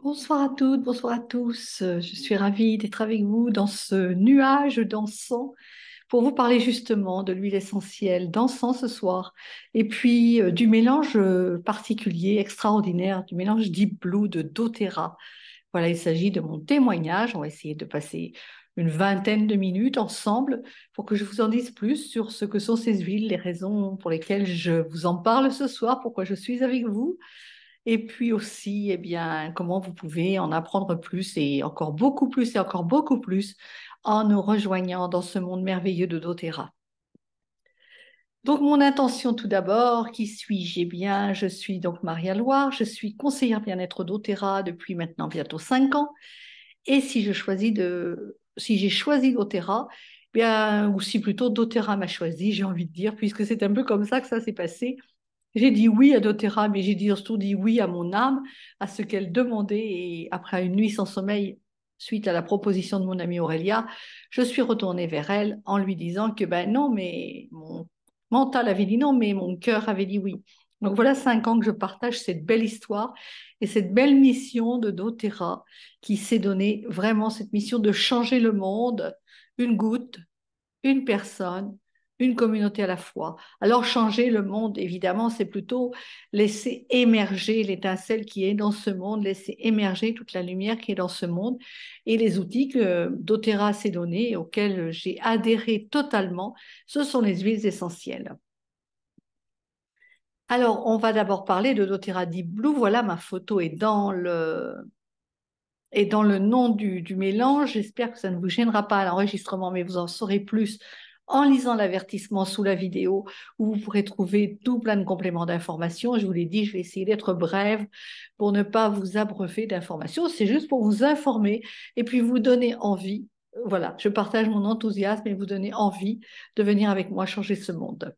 Bonsoir à toutes, bonsoir à tous. Je suis ravie d'être avec vous dans ce nuage d'encens pour vous parler justement de l'huile essentielle d'encens ce soir et puis du mélange particulier, extraordinaire, du mélange Deep Blue de doTERRA. Voilà, il s'agit de mon témoignage. On va essayer de passer une vingtaine de minutes ensemble pour que je vous en dise plus sur ce que sont ces huiles, les raisons pour lesquelles je vous en parle ce soir, pourquoi je suis avec vous. Et puis aussi, eh bien, comment vous pouvez en apprendre plus et encore beaucoup plus et encore beaucoup plus en nous rejoignant dans ce monde merveilleux de doTERRA. Donc, mon intention tout d'abord, qui suis-je? Eh bien, je suis donc Maria Loire, je suis conseillère bien-être doTERRA depuis maintenant bientôt 5 ans. Et si j'ai choisi doTERRA, eh bien, ou si plutôt doTERRA m'a choisi, j'ai envie de dire, puisque c'est un peu comme ça que ça s'est passé. J'ai dit oui à doTERRA, mais j'ai surtout dit oui à mon âme, à ce qu'elle demandait. Et après une nuit sans sommeil, suite à la proposition de mon amie Aurélia, je suis retournée vers elle en lui disant que ben non, mais mon mental avait dit non, mais mon cœur avait dit oui. Donc voilà 5 ans que je partage cette belle histoire et cette belle mission de doTERRA qui s'est donné vraiment cette mission de changer le monde, une goutte, une personne, une communauté à la fois. Alors changer le monde, évidemment, c'est plutôt laisser émerger l'étincelle qui est dans ce monde, laisser émerger toute la lumière qui est dans ce monde. Et les outils que doTERRA s'est donné et auxquels j'ai adhéré totalement, ce sont les huiles essentielles. Alors, on va d'abord parler de doTERRA Deep Blue. Voilà, ma photo est dans le nom du mélange. J'espère que ça ne vous gênera pas à l'enregistrement, mais vous en saurez plus en lisant l'avertissement sous la vidéo où vous pourrez trouver tout plein de compléments d'informations. Je vous l'ai dit, je vais essayer d'être brève pour ne pas vous abreuver d'informations. C'est juste pour vous informer et puis vous donner envie. Voilà, je partage mon enthousiasme et vous donner envie de venir avec moi changer ce monde.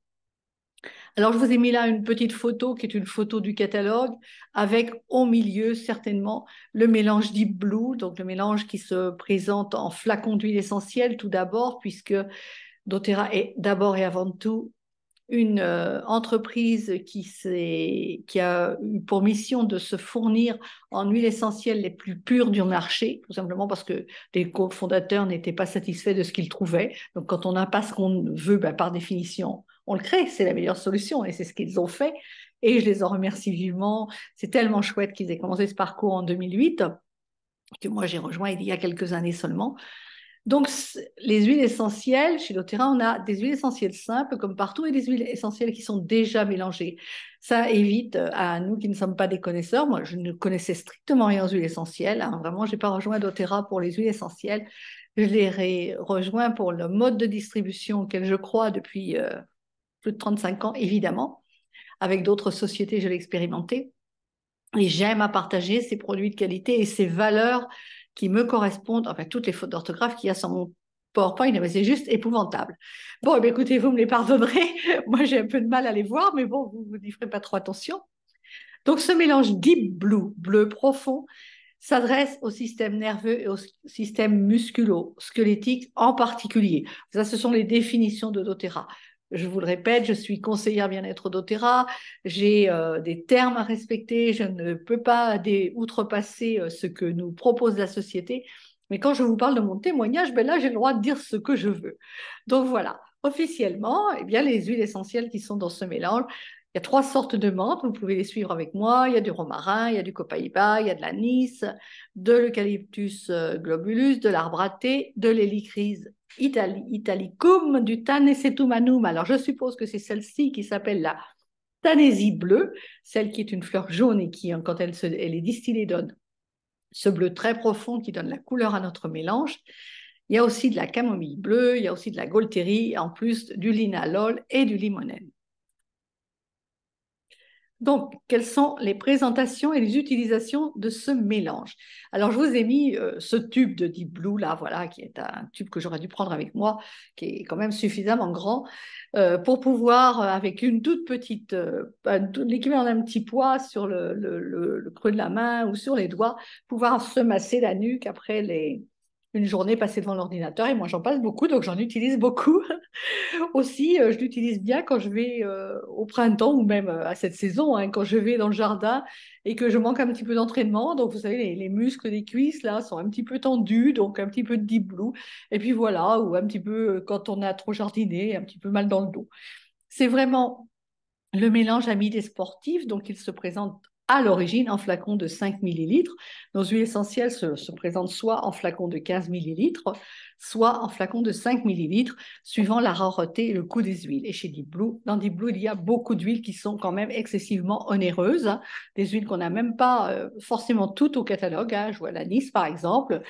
Alors, je vous ai mis là une petite photo qui est une photo du catalogue avec au milieu certainement le mélange Deep Blue, donc le mélange qui se présente en flacon d'huile essentielle tout d'abord, puisque doTERRA est d'abord et avant tout une entreprise qui a eu pour mission de se fournir en huiles essentielles les plus pures du marché, tout simplement parce que les cofondateurs n'étaient pas satisfaits de ce qu'ils trouvaient. Donc, quand on n'a pas ce qu'on veut, ben, par définition, on le crée, c'est la meilleure solution et c'est ce qu'ils ont fait. Et je les en remercie vivement. C'est tellement chouette qu'ils aient commencé ce parcours en 2008, que moi j'ai rejoint il y a quelques années seulement. Donc, les huiles essentielles, chez doTERRA, on a des huiles essentielles simples comme partout et des huiles essentielles qui sont déjà mélangées. Ça évite à nous qui ne sommes pas des connaisseurs. Moi, je ne connaissais strictement rien aux huiles essentielles, hein. Vraiment, je n'ai pas rejoint doTERRA pour les huiles essentielles. Je les rejoint pour le mode de distribution auquel je crois depuis plus de 35 ans, évidemment. Avec d'autres sociétés, je l'ai expérimenté. Et j'aime à partager ces produits de qualité et ces valeurs qui me correspondent, enfin toutes les fautes d'orthographe qu'il y a sur mon PowerPoint, mais c'est juste épouvantable. Bon, eh bien, écoutez, vous me les pardonnerez. Moi, j'ai un peu de mal à les voir, mais bon, vous n'y ferez pas trop attention. Donc, ce mélange Deep Blue, bleu profond, s'adresse au système nerveux et au système musculo-squelettique en particulier. Ça, ce sont les définitions de doTERRA. Je vous le répète, je suis conseillère bien-être doTERRA, j'ai des termes à respecter, je ne peux pas outrepasser ce que nous propose la société. Mais quand je vous parle de mon témoignage, ben là, j'ai le droit de dire ce que je veux. Donc voilà, officiellement, eh bien, les huiles essentielles qui sont dans ce mélange, il y a 3 sortes de menthe, vous pouvez les suivre avec moi. Il y a du romarin, il y a du copaïba, il y a de l'anis, de l'eucalyptus globulus, de l'arbre à thé, de l'hélicryse italicum, du tanesetumanum. Alors je suppose que c'est celle-ci qui s'appelle la tanésie bleue, celle qui est une fleur jaune et qui, quand elle est distillée, donne ce bleu très profond qui donne la couleur à notre mélange. Il y a aussi de la camomille bleue, il y a aussi de la gaultérie, en plus du linalol et du limonène. Donc, quelles sont les présentations et les utilisations de ce mélange? Alors, je vous ai mis ce tube de Deep Blue, là, voilà, qui est un tube que j'aurais dû prendre avec moi, qui est quand même suffisamment grand, pour pouvoir, avec une toute petite, l'équivalent d'un petit poids sur le creux de la main ou sur les doigts, pouvoir se masser la nuque après une journée passée devant l'ordinateur et moi j'en passe beaucoup, donc j'en utilise beaucoup. Aussi, je l'utilise bien quand je vais au printemps ou même à cette saison, hein, quand je vais dans le jardin et que je manque un petit peu d'entraînement. Donc, vous savez, les muscles des cuisses, là, sont un petit peu tendus, donc un petit peu de deep blue. Et puis voilà, ou un petit peu, quand on a trop jardiné, un petit peu mal dans le dos. C'est vraiment le mélange ami des sportifs, donc il se présente à l'origine en flacon de 5 millilitres. Nos huiles essentielles se présentent soit en flacon de 15 millilitres, soit en flacon de 5 millilitres, suivant la rareté et le coût des huiles. Et chez Deep Blue, dans Deep Blue, il y a beaucoup d'huiles qui sont quand même excessivement onéreuses, hein, des huiles qu'on n'a même pas forcément toutes au catalogue. Hein. Je vois l'anis, par exemple.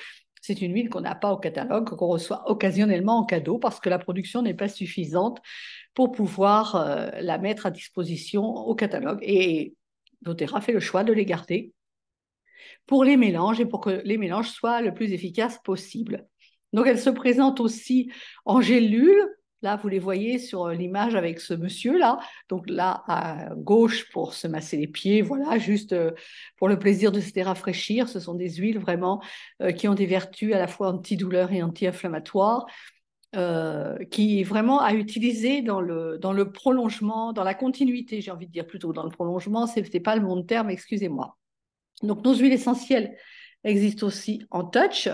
C'est une huile qu'on n'a pas au catalogue, qu'on reçoit occasionnellement en cadeau parce que la production n'est pas suffisante pour pouvoir la mettre à disposition au catalogue. Et doTERRA fait le choix de les garder pour les mélanges et pour que les mélanges soient le plus efficaces possible. Donc, elles se présentent aussi en gélule. Là, vous les voyez sur l'image avec ce monsieur-là. Donc là, à gauche, pour se masser les pieds, voilà, juste pour le plaisir de se rafraîchir. Ce sont des huiles vraiment qui ont des vertus à la fois antidouleurs et anti-inflammatoires qui est vraiment à utiliser dans le prolongement, dans la continuité, j'ai envie de dire plutôt dans le prolongement, ce n'est pas le bon terme, excusez-moi. Donc nos huiles essentielles existent aussi en touch,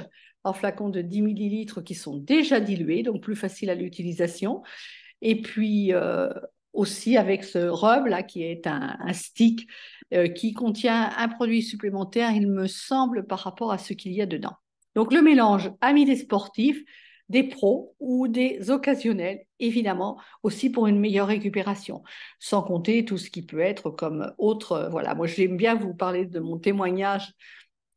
en flacons de 10 millilitres qui sont déjà dilués, donc plus facile à l'utilisation. Et puis aussi avec ce rub là qui est un stick qui contient un produit supplémentaire, il me semble, par rapport à ce qu'il y a dedans. Donc le mélange ami des sportifs, des pros ou des occasionnels, évidemment, aussi pour une meilleure récupération, sans compter tout ce qui peut être comme autre. Voilà, moi j'aime bien vous parler de mon témoignage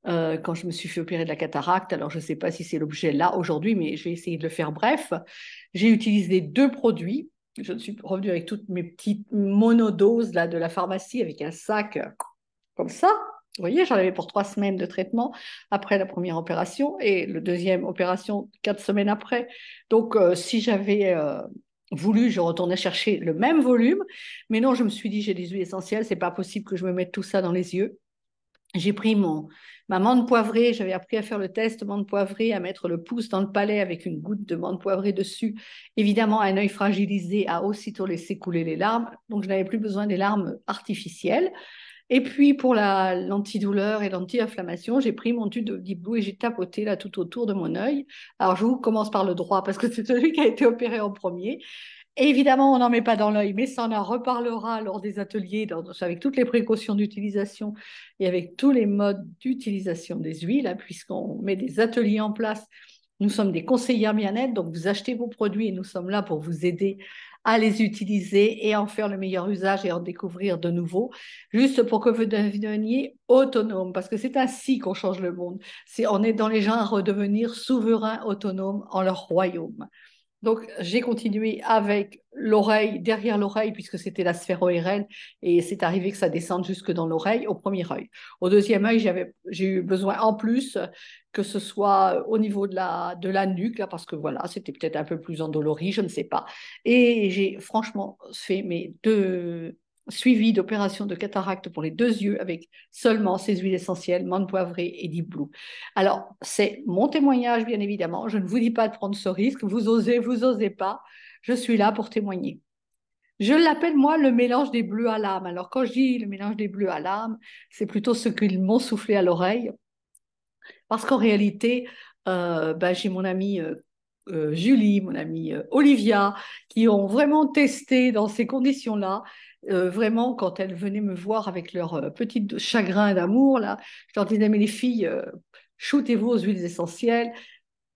quand je me suis fait opérer de la cataracte. Alors, je ne sais pas si c'est l'objet là aujourd'hui, mais je vais essayer de le faire bref. J'ai utilisé deux produits. Je suis revenue avec toutes mes petites monodoses là, de la pharmacie avec un sac comme ça. Vous voyez, j'en avais pour 3 semaines de traitement après la première opération et la deuxième opération 4 semaines après. Donc, si j'avais voulu, je retournais chercher le même volume. Mais non, je me suis dit, j'ai des huiles essentielles, c'est pas possible que je me mette tout ça dans les yeux. J'ai pris ma menthe poivrée, j'avais appris à faire le test menthe poivrée, à mettre le pouce dans le palais avec une goutte de menthe poivrée dessus. Évidemment, un œil fragilisé a aussitôt laissé couler les larmes, donc je n'avais plus besoin des larmes artificielles. Et puis pour l'antidouleur et l'anti-inflammation, j'ai pris mon tube de Deep Blue et j'ai tapoté là tout autour de mon œil. Alors je vous commence par le droit parce que c'est celui qui a été opéré en premier. Évidemment, on n'en met pas dans l'œil, mais ça, on en reparlera lors des ateliers, avec toutes les précautions d'utilisation et avec tous les modes d'utilisation des huiles, hein, puisqu'on met des ateliers en place. Nous sommes des conseillères bien-être, donc vous achetez vos produits et nous sommes là pour vous aider à les utiliser et en faire le meilleur usage et en découvrir de nouveaux, juste pour que vous deveniez autonome, parce que c'est ainsi qu'on change le monde. On est dans les gens à redevenir souverains, autonomes en leur royaume. Donc, j'ai continué avec l'oreille, derrière l'oreille, puisque c'était la sphère ORL, et c'est arrivé que ça descende jusque dans l'oreille, au premier œil. Au deuxième œil, j'ai eu besoin en plus que ce soit au niveau de la nuque, là, parce que voilà, c'était peut-être un peu plus endolori, je ne sais pas. Et j'ai franchement fait mes deux suivis d'opérations de cataracte pour les deux yeux avec seulement ces huiles essentielles, menthe poivrée et Deep Blue. Alors, c'est mon témoignage, bien évidemment. Je ne vous dis pas de prendre ce risque. Vous osez pas. Je suis là pour témoigner. Je l'appelle, moi, le mélange des bleus à l'âme. Alors, quand je dis le mélange des bleus à l'âme, c'est plutôt ce qu'ils m'ont soufflé à l'oreille. Parce qu'en réalité, j'ai mon amie Julie, mon amie Olivia, qui ont vraiment testé dans ces conditions-là. Vraiment, quand elles venaient me voir avec leur petit chagrin d'amour, là, je leur disais, mais les filles, shootez-vous aux huiles essentielles.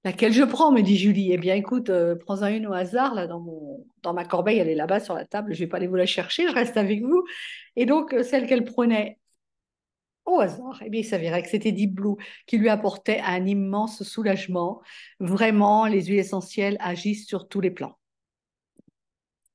Laquelle je prends, me dit Julie. Eh bien, écoute, prends-en une au hasard, là, dans ma corbeille, elle est là-bas sur la table, je ne vais pas aller vous la chercher, je reste avec vous. Et donc, celle qu'elle prenait au hasard, eh bien, il s'avérait que c'était Deep Blue qui lui apportait un immense soulagement. Vraiment, les huiles essentielles agissent sur tous les plans.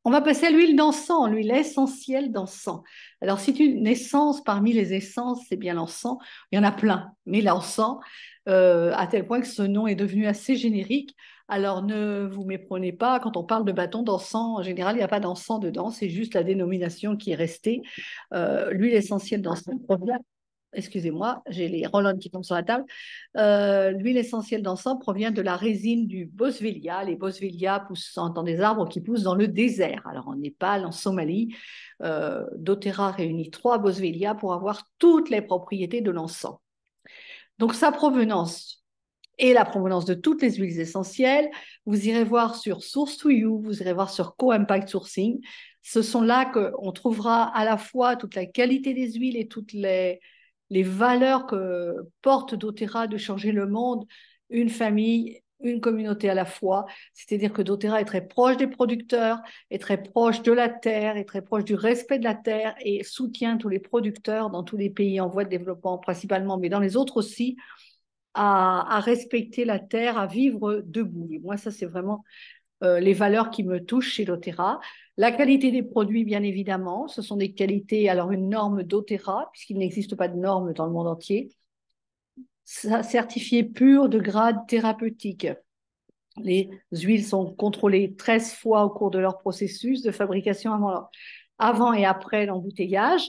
On va passer à l'huile d'encens, l'huile essentielle d'encens. Alors, si une essence parmi les essences, c'est bien l'encens. Il y en a plein, mais l'encens, à tel point que ce nom est devenu assez générique. Alors, ne vous méprenez pas, quand on parle de bâton d'encens, en général, il n'y a pas d'encens dedans, c'est juste la dénomination qui est restée. L'huile essentielle d'encens provient excusez-moi, j'ai les roll qui tombent sur la table. L'huile essentielle d'encens provient de la résine du boswellia. Les boswellia poussent dans des arbres qui poussent dans le désert. Alors en Népal, en Somalie, doTERRA réunit 3 boswellia pour avoir toutes les propriétés de l'encens. Donc sa provenance et la provenance de toutes les huiles essentielles, vous irez voir sur Source2You, vous irez voir sur Co-Impact Sourcing. Ce sont là qu'on trouvera à la fois toute la qualité des huiles et toutes les valeurs que porte doTERRA de changer le monde, une famille, une communauté à la fois. C'est-à-dire que doTERRA est très proche des producteurs, est très proche de la terre, est très proche du respect de la terre et soutient tous les producteurs dans tous les pays en voie de développement principalement, mais dans les autres aussi, à respecter la terre, à vivre debout. Et moi, ça, c'est vraiment les valeurs qui me touchent chez doTERRA. La qualité des produits, bien évidemment, ce sont des qualités, alors une norme doTERRA, puisqu'il n'existe pas de norme dans le monde entier, certifié pur de grade thérapeutique. Les huiles sont contrôlées 13 fois au cours de leur processus de fabrication avant et après l'embouteillage,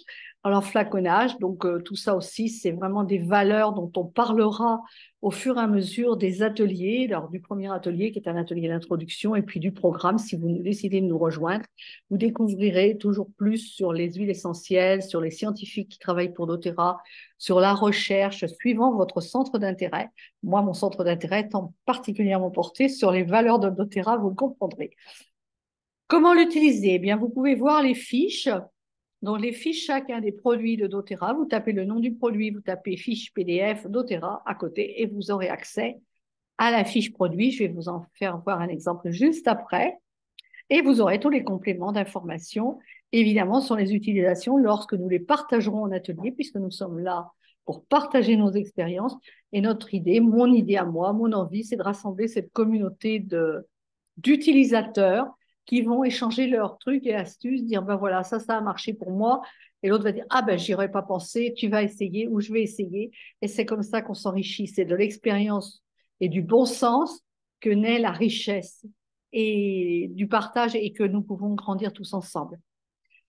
alors flaconnage. Donc tout ça aussi, c'est vraiment des valeurs dont on parlera au fur et à mesure des ateliers, lors du premier atelier qui est un atelier d'introduction et puis du programme. Si vous décidez de nous rejoindre, vous découvrirez toujours plus sur les huiles essentielles, sur les scientifiques qui travaillent pour doTERRA, sur la recherche, suivant votre centre d'intérêt. Moi, mon centre d'intérêt étant particulièrement porté sur les valeurs de doTERRA, vous le comprendrez. Comment l'utiliser? Eh bien, vous pouvez voir les fiches. Donc, les fiches chacun des produits de doTERRA, vous tapez le nom du produit, vous tapez fiche PDF doTERRA à côté et vous aurez accès à la fiche produit. Je vais vous en faire voir un exemple juste après. Et vous aurez tous les compléments d'information, évidemment, sur les utilisations lorsque nous les partagerons en atelier, puisque nous sommes là pour partager nos expériences. Et notre idée, mon idée à moi, mon envie, c'est de rassembler cette communauté d'utilisateurs qui vont échanger leurs trucs et astuces, dire, ben voilà, ça a marché pour moi. Et l'autre va dire, ah ben, j'y aurais pas pensé, tu vas essayer ou je vais essayer. Et c'est comme ça qu'on s'enrichit. C'est de l'expérience et du bon sens que naît la richesse et du partage et que nous pouvons grandir tous ensemble.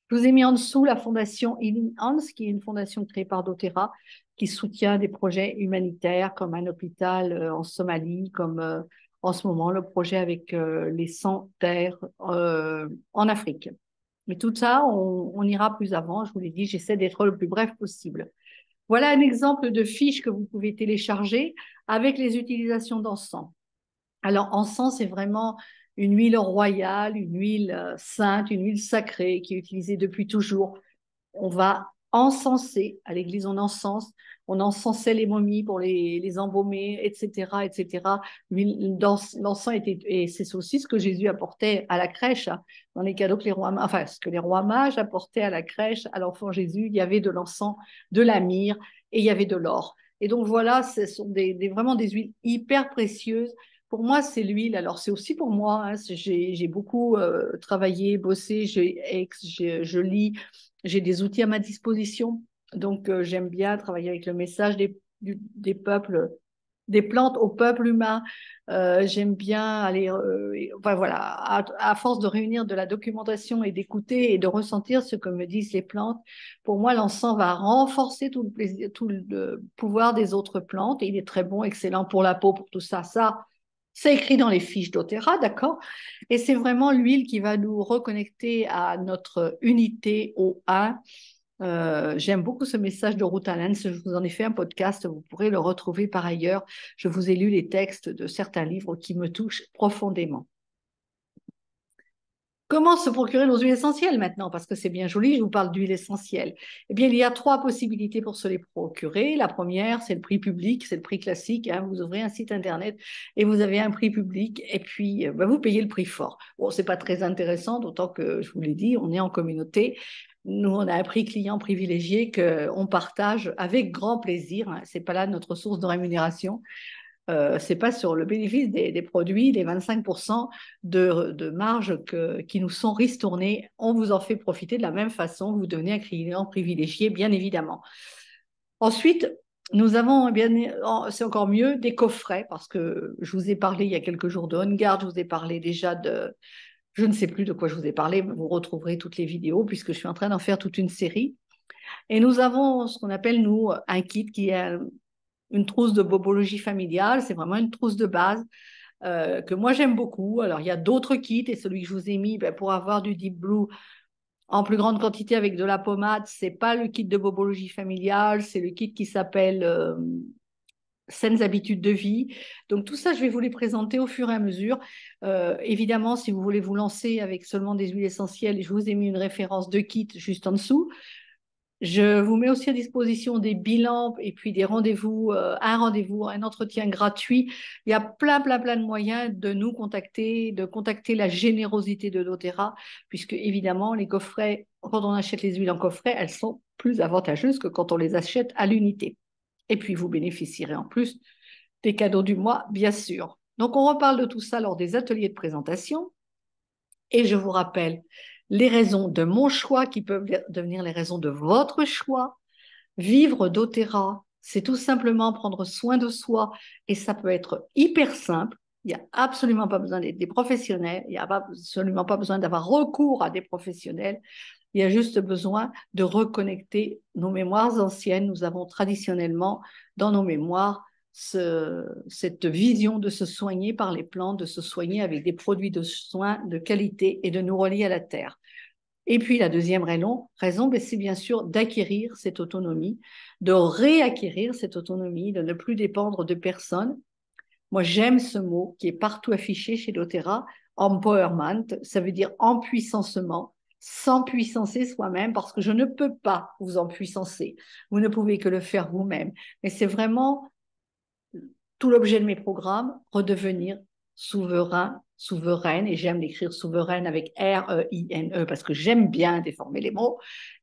Je vous ai mis en dessous la fondation Healing Hands, qui est une fondation créée par doTERRA, qui soutient des projets humanitaires comme un hôpital en Somalie, comme en ce moment le projet avec les sans-terre en Afrique. Mais tout ça, on ira plus avant. Je vous l'ai dit, j'essaie d'être le plus bref possible. Voilà un exemple de fiche que vous pouvez télécharger avec les utilisations d'encens. Alors, encens, c'est vraiment une huile royale, une huile sainte, une huile sacrée qui est utilisée depuis toujours. On va encenser, à l'église on encensait les momies pour les embaumer, etc., etc. L'encens était, et c'est aussi ce que Jésus apportait à la crèche, hein, dans les cadeaux que les rois, enfin, ce que les rois mages apportaient à la crèche, à l'enfant Jésus, il y avait de l'encens, de la myrrhe et il y avait de l'or. Et donc voilà, ce sont vraiment des huiles hyper précieuses. Pour moi, c'est l'huile. Alors, c'est aussi pour moi. Hein, j'ai beaucoup travaillé, bossé, je lis, j'ai des outils à ma disposition. Donc, j'aime bien travailler avec le message des peuples, des plantes au peuple humain. J'aime bien aller, enfin voilà, à force de réunir de la documentation et d'écouter et de ressentir ce que me disent les plantes, pour moi, l'encens va renforcer tout le pouvoir des autres plantes et il est très bon, excellent pour la peau, pour tout ça. Ça, c'est écrit dans les fiches doTERRA, d'accord? Et c'est vraiment l'huile qui va nous reconnecter à notre unité au un. J'aime beaucoup ce message de Ruth Allens. Je vous en ai fait un podcast. Vous pourrez le retrouver par ailleurs. Je vous ai lu les textes de certains livres qui me touchent profondément. Comment se procurer nos huiles essentielles maintenant? Parce que c'est bien joli, je vous parle d'huile essentielle. Eh bien, il y a 3 possibilités pour se les procurer. La première, c'est le prix public, c'est le prix classique. Hein. Vous ouvrez un site internet et vous avez un prix public et puis vous payez le prix fort. Bon, c'est pas très intéressant, d'autant que, je vous l'ai dit, on est en communauté. Nous, on a un prix client privilégié qu'on partage avec grand plaisir. Hein. C'est pas là notre source de rémunération. C'est pas sur le bénéfice des produits, les 25% de marge qui nous sont ristournés. On vous en fait profiter de la même façon. Vous devenez un client privilégié, bien évidemment. Ensuite, nous avons, c'est encore mieux, des coffrets, parce que je vous ai parlé il y a quelques jours de On Guard, je vous ai parlé déjà je ne sais plus de quoi je vous ai parlé, vous retrouverez toutes les vidéos, puisque je suis en train d'en faire toute une série. Et nous avons ce qu'on appelle, nous, un kit qui est une trousse de bobologie familiale. C'est vraiment une trousse de base que moi j'aime beaucoup. Alors, il y a d'autres kits et celui que je vous ai mis ben, pour avoir du Deep Blue en plus grande quantité avec de la pommade, c'est pas le kit de bobologie familiale, c'est le kit qui s'appelle Saines habitudes de vie. Donc tout ça, je vais vous les présenter au fur et à mesure. Évidemment, si vous voulez vous lancer avec seulement des huiles essentielles, je vous ai mis une référence de kit juste en dessous. Je vous mets aussi à disposition des bilans et puis des rendez-vous, un entretien gratuit. Il y a plein de moyens de nous contacter, de contacter la générosité de doTERRA, puisque évidemment, les coffrets, quand on achète les huiles en coffret, elles sont plus avantageuses que quand on les achète à l'unité. Et puis, vous bénéficierez en plus des cadeaux du mois, bien sûr. Donc, on reparle de tout ça lors des ateliers de présentation. Et je vous rappelle les raisons de mon choix qui peuvent devenir les raisons de votre choix. Vivre doTERRA, c'est tout simplement prendre soin de soi et ça peut être hyper simple. Il n'y a absolument pas besoin d'être des professionnels, il n'y a absolument pas besoin d'avoir recours à des professionnels. Il y a juste besoin de reconnecter nos mémoires anciennes. Nous avons traditionnellement dans nos mémoires cette vision de se soigner par les plantes, de se soigner avec des produits de soins de qualité et de nous relier à la terre. Et puis la deuxième raison ben, c'est bien sûr d'acquérir cette autonomie, de réacquérir cette autonomie, de ne plus dépendre de personne. Moi, j'aime ce mot qui est partout affiché chez doTERRA, empowerment, ça veut dire empuissancement, s'empuissancer soi-même, parce que je ne peux pas vous empuissancer. Vous ne pouvez que le faire vous-même. Mais c'est vraiment tout l'objet de mes programmes, redevenir souverain, souveraine, et j'aime l'écrire souveraine avec R-E-I-N-E parce que j'aime bien déformer les mots.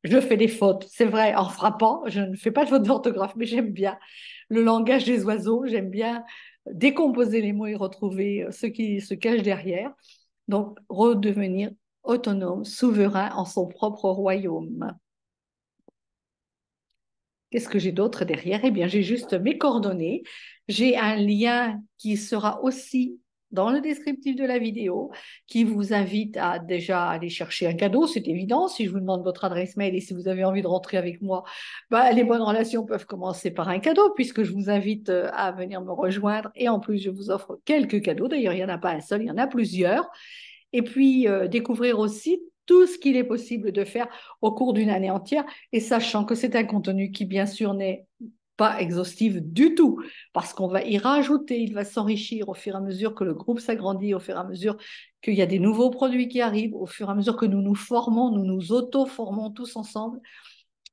Je fais des fautes, c'est vrai, en frappant, je ne fais pas de fautes d'orthographe, mais j'aime bien le langage des oiseaux, j'aime bien décomposer les mots et retrouver ce qui se cache derrière. Donc, redevenir autonome, souverain en son propre royaume. Qu'est-ce que j'ai d'autre derrière? Eh bien, j'ai juste mes coordonnées. J'ai un lien qui sera aussi dans le descriptif de la vidéo qui vous invite à déjà aller chercher un cadeau, c'est évident. Si je vous demande votre adresse mail et si vous avez envie de rentrer avec moi, bah, les bonnes relations peuvent commencer par un cadeau puisque je vous invite à venir me rejoindre et en plus, je vous offre quelques cadeaux. D'ailleurs, il n'y en a pas un seul, il y en a plusieurs. Et puis, découvrir aussi tout ce qu'il est possible de faire au cours d'une année entière et sachant que c'est un contenu qui, bien sûr, n'est pas exhaustif du tout, parce qu'on va y rajouter, il va s'enrichir au fur et à mesure que le groupe s'agrandit, au fur et à mesure qu'il y a des nouveaux produits qui arrivent, au fur et à mesure que nous nous formons, nous nous auto-formons tous ensemble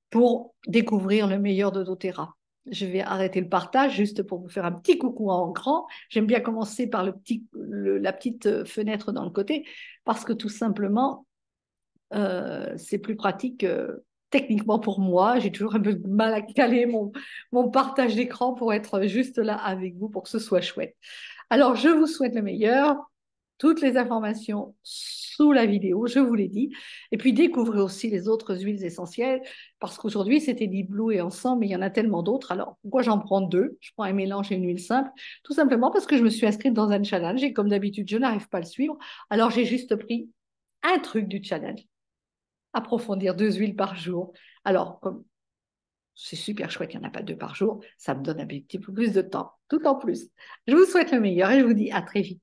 pour découvrir le meilleur de doTERRA. Je vais arrêter le partage juste pour vous faire un petit coucou en grand. J'aime bien commencer par la petite fenêtre dans le côté parce que tout simplement, c'est plus pratique techniquement pour moi. J'ai toujours un peu de mal à caler mon partage d'écran pour être juste là avec vous pour que ce soit chouette. Alors, je vous souhaite le meilleur. Toutes les informations sous la vidéo, je vous l'ai dit. Et puis, découvrez aussi les autres huiles essentielles parce qu'aujourd'hui, c'était Deep Blue et ensemble, mais il y en a tellement d'autres. Alors, pourquoi j'en prends deux? Je prends un mélange et une huile simple. Tout simplement parce que je me suis inscrite dans un challenge et comme d'habitude, je n'arrive pas à le suivre. Alors, j'ai juste pris un truc du challenge, approfondir 2 huiles par jour. Alors, comme c'est super chouette, il n'y en a pas 2 par jour, ça me donne un petit peu plus de temps, tout en plus. Je vous souhaite le meilleur et je vous dis à très vite.